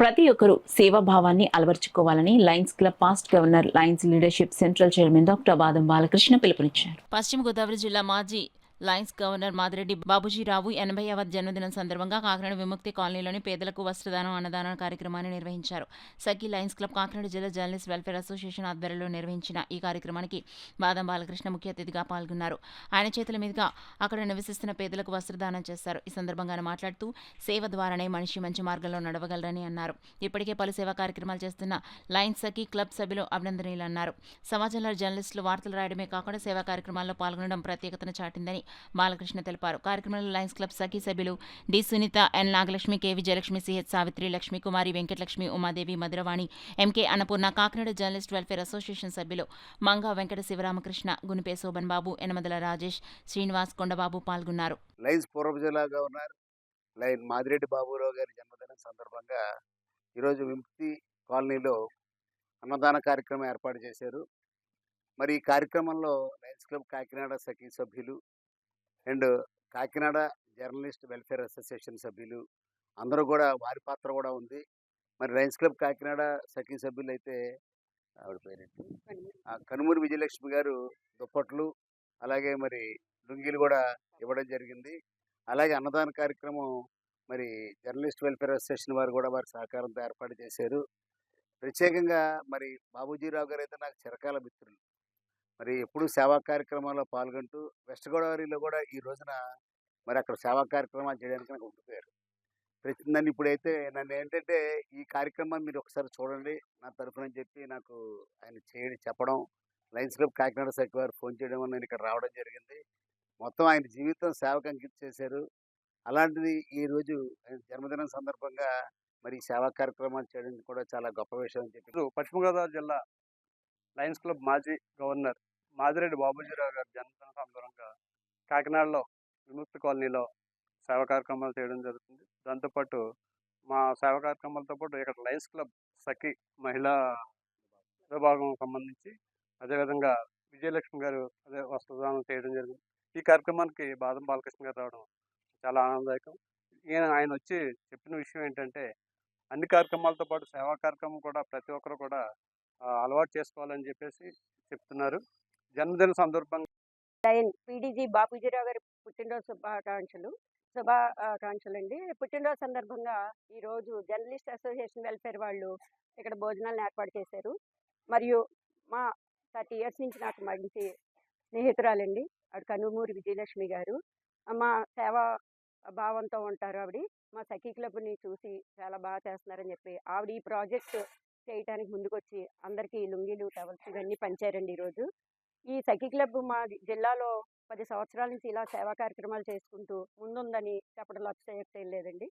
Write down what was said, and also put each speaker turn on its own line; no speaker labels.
ప్రతి ఒక్కరూ సేవాభావాన్ని అలవర్చుకోవాలని Lions club past governor Lions leadership central chairman doctor Badam Balakrishna పిలుపునిచ్చారు. పశ్చిమ గోదావరి జిల్లా మాజీ లయన్స్ గవర్నర్ మాదిరెడ్డి బాబుజీరావు 80వ జన్మదినం సందర్భంగా కాకినాడ విముక్తి కాలనీలోని పేదలకు వస్త్రదానం అన్నదాన కార్యక్రమాన్ని నిర్వహించారు. సఖీ లయన్స్ క్లబ్ కాకినాడ జిల్లా జర్నలిస్ట్ వెల్ఫేర్ అసోసియేషన్ ఆధ్వర్యంలో నిర్వహించిన ఈ కార్యక్రమానికి బాదం బాలకృష్ణ ముఖ్య అతిథిగా పాల్గొన్నారు. ఆయన చేతుల మీదుగా అక్కడ నివసిస్తున్న పేదలకు వస్త్రదానం చేశారు. ఈ సందర్భంగా ఆయన మాట్లాడుతూ సేవ ద్వారానే మనిషి మంచి మార్గంలో నడవగలరని అన్నారు. ఇప్పటికే పలు సేవా కార్యక్రమాలు చేస్తున్న లయన్స్ సఖీ క్లబ్ సభ్యులు అభినందనీయులన్నారు. సమాజంలో జర్నలిస్టులు వార్తలు రాయడమే కాకుండా సేవా కార్యక్రమాల్లో పాల్గొనడం ప్రత్యేకతను చాటిందని బాలకృష్ణ తెలిపారు. కార్యక్రమంలో లయన్స్ క్లబ్ సఖీ సభ్యులు D Sunitha, N Nagalakshmi, KV Jayalakshmi, CH Savitri, Lakshmi Kumari, Venkatalakshmi, Umadevi, Madhuravani, MK Annapurna, Kakinada journalist welfare association సభ్యులు మంగా వెంకట శివరామకృష్ణ, గునిపే శోభన్ బాబు, ఎనమదల రాజేష్, శ్రీనివాస్, కొండబాబు పాల్గొన్నారు.
లయన్స్ పూర్వ జిల్లా గవర్నర్ లయన్ మాదిరెడ్డి బాబురావు గారి జన్మదినం సందర్భంగా ఈరోజు విముక్తి కాలనీలో అన్నదాన కార్యక్రమం ఏర్పాటు చేశారు. మరి ఈ కార్యక్రమంలో లయన్స్ క్లబ్ కాకినాడ సఖీ సభ్యులు and Kakinada journalist welfare association సభ్యులు అందరూ కూడా వారి పాత్ర కూడా ఉంది. మరి లయన్స్ క్లబ్ కాకినాడ సఖీ సభ్యులు అయితే ఆవిడ పేరేంటి కనుమూరి విజయలక్ష్మి గారు దుప్పట్లు అలాగే మరి లుంగీలు కూడా ఇవ్వడం జరిగింది. అలాగే అన్నదాన కార్యక్రమం మరి జర్నలిస్ట్ వెల్ఫేర్ అసోసియేషన్ వారు కూడా వారి సహకారంతో ఏర్పాటు చేశారు. ప్రత్యేకంగా మరి బాబూజీరావు గారు అయితే నాకు చిరకాల మిత్రులు. మరి ఎప్పుడు సేవా కార్యక్రమాల్లో పాల్గొంటూ వెస్ట్ గోదావరిలో కూడా ఈ రోజున మరి అక్కడ సేవా కార్యక్రమాలు చేయడానికి నాకు ఉండిపోయారు. నన్ను ఇప్పుడైతే నన్ను ఏంటంటే ఈ కార్యక్రమాన్ని మీరు ఒకసారి చూడండి నా తరఫున చెప్పి నాకు ఆయన చెప్పడం లయన్స్ క్లబ్ కాకినాడ సఖీ వారు ఫోన్ చేయడం వల్ల నేను ఇక్కడ రావడం జరిగింది. మొత్తం ఆయన జీవితం సేవకు అంకితం చేశారు. అలాంటిది ఈరోజు ఆయన జన్మదినం సందర్భంగా మరి ఈ సేవా కార్యక్రమాలు చేయడం కూడా చాలా గొప్ప విషయం అని చెప్పి
పశ్చిమ గోదావరి జిల్లా లయన్స్ క్లబ్ మాజీ గవర్నర్ మాదిరెడ్డి బాబుజీరావు గారి జన్మదిన సందర్భంగా కాకినాడలో విముక్తి కాలనీలో సేవా కార్యక్రమాలు చేయడం జరుగుతుంది. దాంతోపాటు మా సేవా కార్యక్రమాలతో పాటు ఇక్కడ లయన్స్ క్లబ్ సఖీ మహిళా విభాగం సంబంధించి అదేవిధంగా విజయలక్ష్మి గారు అదే వస్త్రదానం చేయడం జరిగింది. ఈ కార్యక్రమానికి బాదం బాలకృష్ణ గారు రావడం చాలా ఆనందదాయకం. ఆయన వచ్చి చెప్పిన విషయం ఏంటంటే అన్ని కార్యక్రమాలతో పాటు సేవా కార్యక్రమం కూడా ప్రతి ఒక్కరు కూడా అలవాటు చేసుకోవాలని చెప్పేసి చెప్తున్నారు. జన్మదిన సందర్భంగా
పీడీజీ బాబుజీరావు గారి పుట్టినరోజు శుభాకాంక్షలు అండి. పుట్టినరోజు సందర్భంగా ఈరోజు జర్నలిస్ట్ అసోసియేషన్ వెల్ఫేర్ వాళ్ళు ఇక్కడ భోజనాలను ఏర్పాటు చేశారు. మరియు మా 30 years నుంచి నాకు మంచి స్నేహితురాలండి ఆవిడ కనుమూరి విజయలక్ష్మి గారు. మా సేవా భావంతో ఉంటారు ఆవిడ. మా సఖీ క్లబ్ని చూసి చాలా బాగా చేస్తున్నారని చెప్పి ఆవిడ ఈ ప్రాజెక్ట్ చేయటానికి ముందుకొచ్చి అందరికీ లుంగీలు, టవల్స్ ఇవన్నీ పంచారండి. ఈరోజు ఈ సఖీ క్లబ్ మా జిల్లాలో 10 సంవత్సరాల నుంచి ఇలా సేవా కార్యక్రమాలు చేసుకుంటూ ముందుందని చెప్పడంలో అతిశయోక్తి లేదండి.